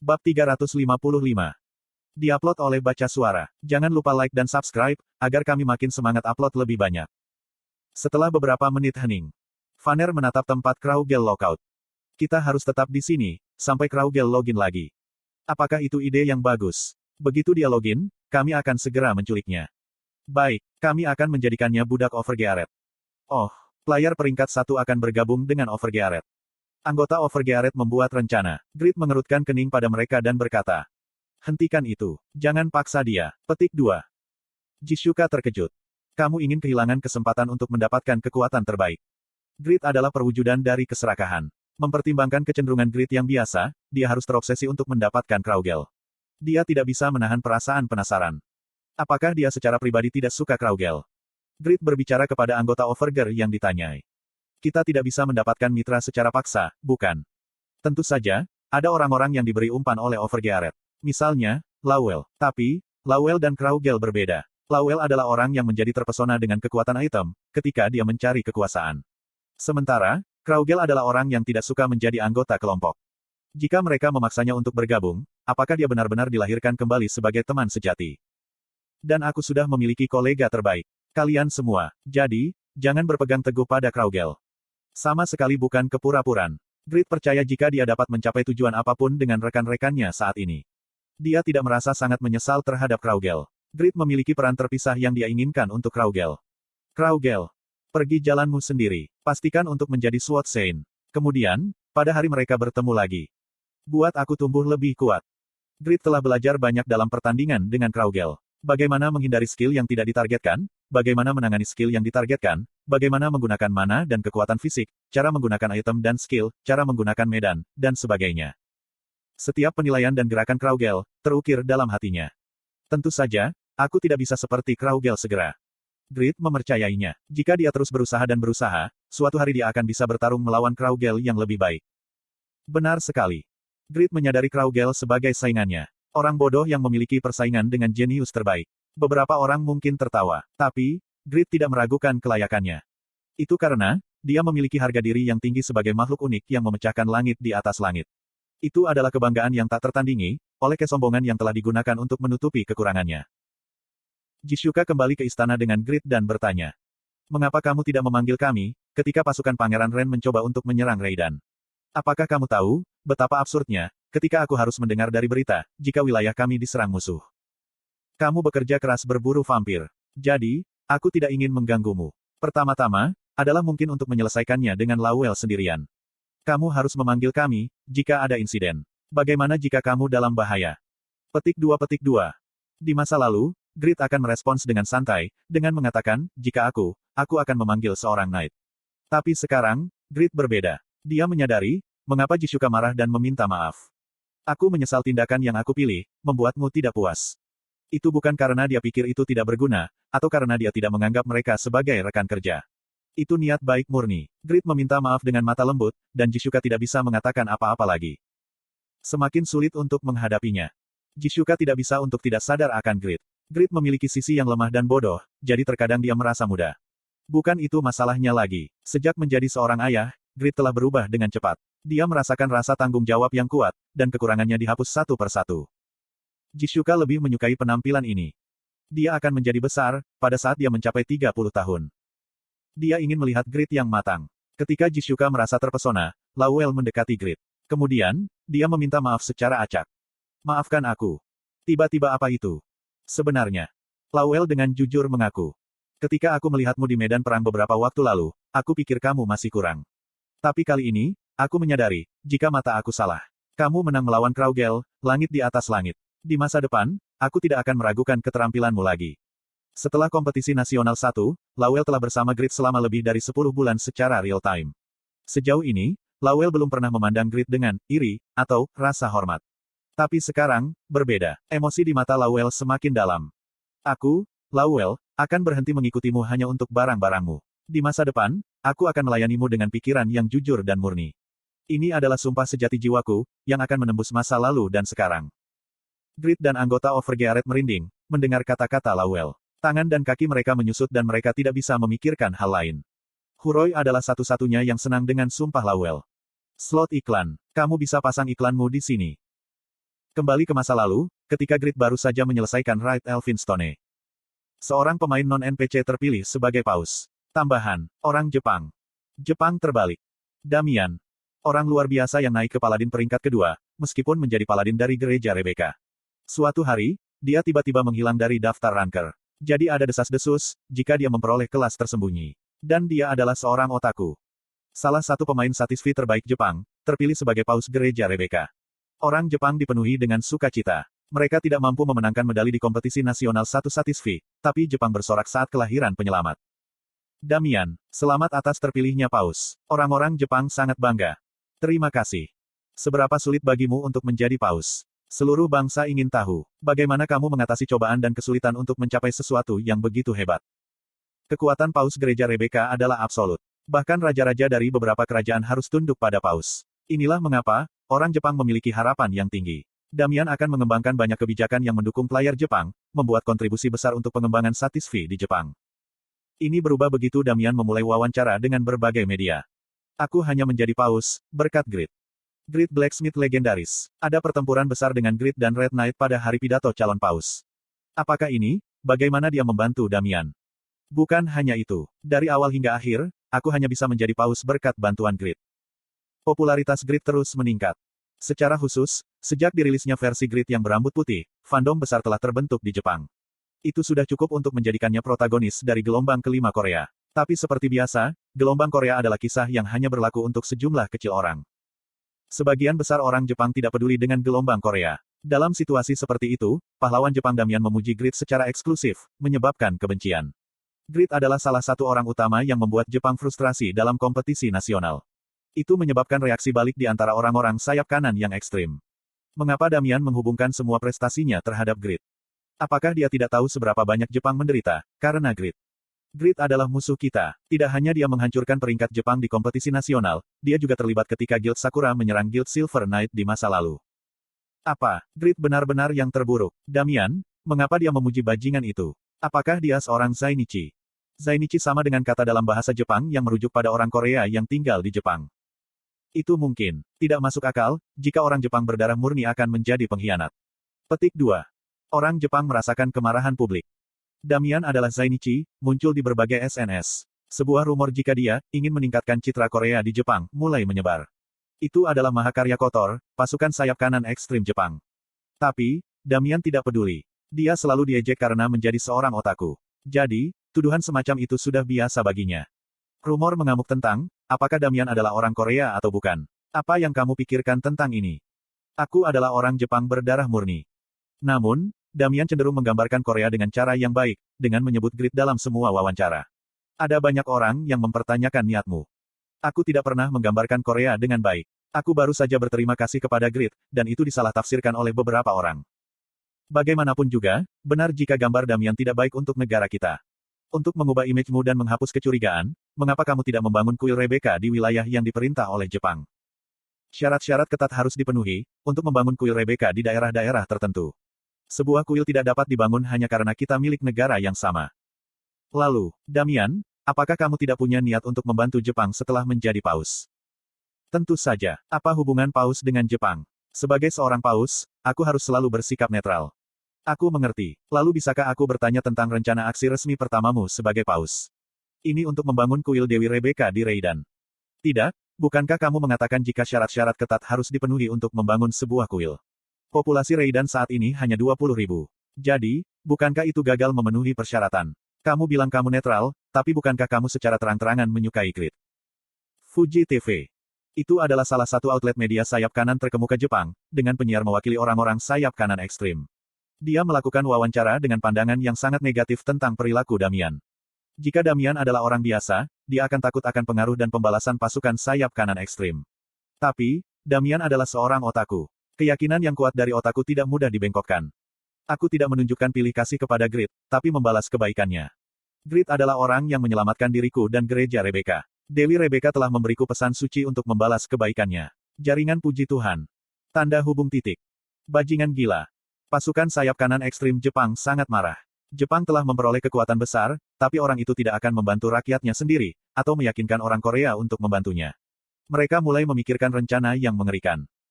Bab 355. Diupload oleh Baca Suara. Jangan lupa like dan subscribe, agar kami makin semangat upload lebih banyak. Setelah beberapa menit hening, Vanner menatap tempat Kraugel lockout. Kita harus tetap di sini, sampai Kraugel login lagi. Apakah itu ide yang bagus? Begitu dia login, kami akan segera menculiknya. Baik, kami akan menjadikannya budak Overgearet. Oh, player peringkat 1 akan bergabung dengan Overgearet. Anggota Overgearet membuat rencana. Grid mengerutkan kening pada mereka dan berkata, hentikan itu. Jangan paksa dia. Petik 2. Jishuka terkejut. Kamu ingin kehilangan kesempatan untuk mendapatkan kekuatan terbaik. Grid adalah perwujudan dari keserakahan. Mempertimbangkan kecenderungan Grid yang biasa, dia harus terobsesi untuk mendapatkan Kraugel. Dia tidak bisa menahan perasaan penasaran. Apakah dia secara pribadi tidak suka Kraugel? Grid berbicara kepada anggota Overgear yang ditanyai. Kita tidak bisa mendapatkan mitra secara paksa, bukan? Tentu saja, ada orang-orang yang diberi umpan oleh Overgearet. Misalnya, Lowell. Tapi, Lowell dan Kraugel berbeda. Lowell adalah orang yang menjadi terpesona dengan kekuatan item, ketika dia mencari kekuasaan. Sementara, Kraugel adalah orang yang tidak suka menjadi anggota kelompok. Jika mereka memaksanya untuk bergabung, apakah dia benar-benar dilahirkan kembali sebagai teman sejati? Dan aku sudah memiliki kolega terbaik. Kalian semua. Jadi, jangan berpegang teguh pada Kraugel. Sama sekali bukan kepura-puraan. Grid percaya jika dia dapat mencapai tujuan apapun dengan rekan-rekannya saat ini. Dia tidak merasa sangat menyesal terhadap Kraugel. Grid memiliki peran terpisah yang dia inginkan untuk Kraugel. Kraugel, pergi jalanmu sendiri. Pastikan untuk menjadi SWAT Saint. Kemudian, pada hari mereka bertemu lagi. Buat aku tumbuh lebih kuat. Grid telah belajar banyak dalam pertandingan dengan Kraugel. Bagaimana menghindari skill yang tidak ditargetkan, bagaimana menangani skill yang ditargetkan, bagaimana menggunakan mana dan kekuatan fisik, cara menggunakan item dan skill, cara menggunakan medan, dan sebagainya. Setiap penilaian dan gerakan Kraugel terukir dalam hatinya. Tentu saja, aku tidak bisa seperti Kraugel segera. Grid mempercayainya. Jika dia terus berusaha dan berusaha, suatu hari dia akan bisa bertarung melawan Kraugel yang lebih baik. Benar sekali. Grid menyadari Kraugel sebagai saingannya. Orang bodoh yang memiliki persaingan dengan jenius terbaik. Beberapa orang mungkin tertawa, tapi, Grid tidak meragukan kelayakannya. Itu karena, dia memiliki harga diri yang tinggi sebagai makhluk unik yang memecahkan langit di atas langit. Itu adalah kebanggaan yang tak tertandingi, oleh kesombongan yang telah digunakan untuk menutupi kekurangannya. Jishuka kembali ke istana dengan Grid dan bertanya. Mengapa kamu tidak memanggil kami, ketika pasukan Pangeran Ren mencoba untuk menyerang Raiden? Apakah kamu tahu, betapa absurdnya, ketika aku harus mendengar dari berita, jika wilayah kami diserang musuh. Kamu bekerja keras berburu vampir. Jadi, aku tidak ingin mengganggumu. Pertama-tama, adalah mungkin untuk menyelesaikannya dengan Lowell sendirian. Kamu harus memanggil kami, jika ada insiden. Bagaimana jika kamu dalam bahaya? Petik 2. Di masa lalu, Grid akan merespons dengan santai, dengan mengatakan, jika aku akan memanggil seorang knight. Tapi sekarang, Grid berbeda. Dia menyadari, mengapa Jishuka marah dan meminta maaf. Aku menyesal tindakan yang aku pilih, membuatmu tidak puas. Itu bukan karena dia pikir itu tidak berguna, atau karena dia tidak menganggap mereka sebagai rekan kerja. Itu niat baik murni. Grid meminta maaf dengan mata lembut, dan Jishuka tidak bisa mengatakan apa-apa lagi. Semakin sulit untuk menghadapinya. Jishuka tidak bisa untuk tidak sadar akan Grid. Grid memiliki sisi yang lemah dan bodoh, jadi terkadang dia merasa muda. Bukan itu masalahnya lagi. Sejak menjadi seorang ayah, Grid telah berubah dengan cepat. Dia merasakan rasa tanggung jawab yang kuat, dan kekurangannya dihapus satu persatu. Jishuka lebih menyukai penampilan ini. Dia akan menjadi besar, pada saat dia mencapai 30 tahun. Dia ingin melihat Grid yang matang. Ketika Jishuka merasa terpesona, Lowell mendekati Grid. Kemudian, dia meminta maaf secara acak. Maafkan aku. Tiba-tiba apa itu? Sebenarnya, Lowell dengan jujur mengaku. Ketika aku melihatmu di medan perang beberapa waktu lalu, aku pikir kamu masih kurang. Tapi kali ini, aku menyadari, jika mata aku salah. Kamu menang melawan Kraugel, langit di atas langit. Di masa depan, aku tidak akan meragukan keterampilanmu lagi. Setelah kompetisi nasional 1, Lowell telah bersama Grid selama lebih dari 10 bulan secara real-time. Sejauh ini, Lowell belum pernah memandang Grid dengan iri, atau rasa hormat. Tapi sekarang, berbeda. Emosi di mata Lowell semakin dalam. Aku, Lowell, akan berhenti mengikutimu hanya untuk barang-barangmu. Di masa depan, aku akan melayanimu dengan pikiran yang jujur dan murni. Ini adalah sumpah sejati jiwaku, yang akan menembus masa lalu dan sekarang. Grid dan anggota Overgearet merinding, mendengar kata-kata Lowell. Tangan dan kaki mereka menyusut dan mereka tidak bisa memikirkan hal lain. Huroi adalah satu-satunya yang senang dengan sumpah Lowell. Slot iklan. Kamu bisa pasang iklanmu di sini. Kembali ke masa lalu, ketika Grid baru saja menyelesaikan Raid Elphinstone. Seorang pemain non-NPC terpilih sebagai paus. Tambahan, orang Jepang. Jepang terbalik. Damian. Orang luar biasa yang naik ke paladin peringkat kedua, meskipun menjadi paladin dari gereja Rebecca. Suatu hari, dia tiba-tiba menghilang dari daftar ranker. Jadi ada desas-desus, jika dia memperoleh kelas tersembunyi. Dan dia adalah seorang otaku. Salah satu pemain Satisfy terbaik Jepang, terpilih sebagai paus gereja Rebecca. Orang Jepang dipenuhi dengan sukacita. Mereka tidak mampu memenangkan medali di kompetisi nasional satu Satisfy, tapi Jepang bersorak saat kelahiran penyelamat. Damian, selamat atas terpilihnya paus. Orang-orang Jepang sangat bangga. Terima kasih. Seberapa sulit bagimu untuk menjadi paus? Seluruh bangsa ingin tahu, bagaimana kamu mengatasi cobaan dan kesulitan untuk mencapai sesuatu yang begitu hebat. Kekuatan paus gereja Rebecca adalah absolut. Bahkan raja-raja dari beberapa kerajaan harus tunduk pada paus. Inilah mengapa, orang Jepang memiliki harapan yang tinggi. Damian akan mengembangkan banyak kebijakan yang mendukung player Jepang, membuat kontribusi besar untuk pengembangan Satisfy di Jepang. Ini berubah begitu Damian memulai wawancara dengan berbagai media. Aku hanya menjadi paus, berkat Grid. Grid Blacksmith legendaris. Ada pertempuran besar dengan Grid dan Red Knight pada hari pidato calon paus. Apakah ini? Bagaimana dia membantu Damian? Bukan hanya itu. Dari awal hingga akhir, aku hanya bisa menjadi paus berkat bantuan Grid. Popularitas Grid terus meningkat. Secara khusus, sejak dirilisnya versi Grid yang berambut putih, fandom besar telah terbentuk di Jepang. Itu sudah cukup untuk menjadikannya protagonis dari gelombang kelima Korea. Tapi seperti biasa, gelombang Korea adalah kisah yang hanya berlaku untuk sejumlah kecil orang. Sebagian besar orang Jepang tidak peduli dengan gelombang Korea. Dalam situasi seperti itu, pahlawan Jepang Damian memuji Grid secara eksklusif, menyebabkan kebencian. Grid adalah salah satu orang utama yang membuat Jepang frustrasi dalam kompetisi nasional. Itu menyebabkan reaksi balik di antara orang-orang sayap kanan yang ekstrim. Mengapa Damian menghubungkan semua prestasinya terhadap Grid? Apakah dia tidak tahu seberapa banyak Jepang menderita karena Grid? Grid adalah musuh kita. Tidak hanya dia menghancurkan peringkat Jepang di kompetisi nasional, dia juga terlibat ketika Guild Sakura menyerang Guild Silver Knight di masa lalu. Apa? Grid benar-benar yang terburuk. Damian, mengapa dia memuji bajingan itu? Apakah dia seorang Zainichi? Zainichi sama dengan kata dalam bahasa Jepang yang merujuk pada orang Korea yang tinggal di Jepang. Itu mungkin tidak masuk akal, jika orang Jepang berdarah murni akan menjadi pengkhianat. Petik 2. Orang Jepang merasakan kemarahan publik. Damian adalah Zainichi, muncul di berbagai SNS. Sebuah rumor jika dia ingin meningkatkan citra Korea di Jepang mulai menyebar. Itu adalah mahakarya kotor, pasukan sayap kanan ekstrim Jepang. Tapi, Damian tidak peduli. Dia selalu diejek karena menjadi seorang otaku. Jadi, tuduhan semacam itu sudah biasa baginya. Rumor mengamuk tentang, apakah Damian adalah orang Korea atau bukan? Apa yang kamu pikirkan tentang ini? Aku adalah orang Jepang berdarah murni. Namun, Damian cenderung menggambarkan Korea dengan cara yang baik, dengan menyebut Grid dalam semua wawancara. Ada banyak orang yang mempertanyakan niatmu. Aku tidak pernah menggambarkan Korea dengan baik. Aku baru saja berterima kasih kepada Grid, dan itu disalah tafsirkan oleh beberapa orang. Bagaimanapun juga, benar jika gambar Damian tidak baik untuk negara kita. Untuk mengubah image-mu dan menghapus kecurigaan, mengapa kamu tidak membangun kuil Rebecca di wilayah yang diperintah oleh Jepang? Syarat-syarat ketat harus dipenuhi, untuk membangun kuil Rebecca di daerah-daerah tertentu. Sebuah kuil tidak dapat dibangun hanya karena kita milik negara yang sama. Lalu, Damian, apakah kamu tidak punya niat untuk membantu Jepang setelah menjadi paus? Tentu saja, apa hubungan paus dengan Jepang? Sebagai seorang paus, aku harus selalu bersikap netral. Aku mengerti. Lalu bisakah aku bertanya tentang rencana aksi resmi pertamamu sebagai paus? Ini untuk membangun kuil Dewi Rebecca di Reidan. Tidak, bukankah kamu mengatakan jika syarat-syarat ketat harus dipenuhi untuk membangun sebuah kuil? Populasi Reidan saat ini hanya 20.000. Jadi, bukankah itu gagal memenuhi persyaratan? Kamu bilang kamu netral, tapi bukankah kamu secara terang-terangan menyukai Grid? Fuji TV. Itu adalah salah satu outlet media sayap kanan terkemuka Jepang, dengan penyiar mewakili orang-orang sayap kanan ekstrim. Dia melakukan wawancara dengan pandangan yang sangat negatif tentang perilaku Damian. Jika Damian adalah orang biasa, dia akan takut akan pengaruh dan pembalasan pasukan sayap kanan ekstrim. Tapi, Damian adalah seorang otaku. Keyakinan yang kuat dari otaku tidak mudah dibengkokkan. Aku tidak menunjukkan pilih kasih kepada Grid, tapi membalas kebaikannya. Grid adalah orang yang menyelamatkan diriku dan gereja Rebecca. Dewi Rebecca telah memberiku pesan suci untuk membalas kebaikannya. Jaringan puji Tuhan. Tanda hubung titik. Bajingan gila. Pasukan sayap kanan ekstrim Jepang sangat marah. Jepang telah memperoleh kekuatan besar, tapi orang itu tidak akan membantu rakyatnya sendiri, atau meyakinkan orang Korea untuk membantunya. Mereka mulai memikirkan rencana yang mengerikan.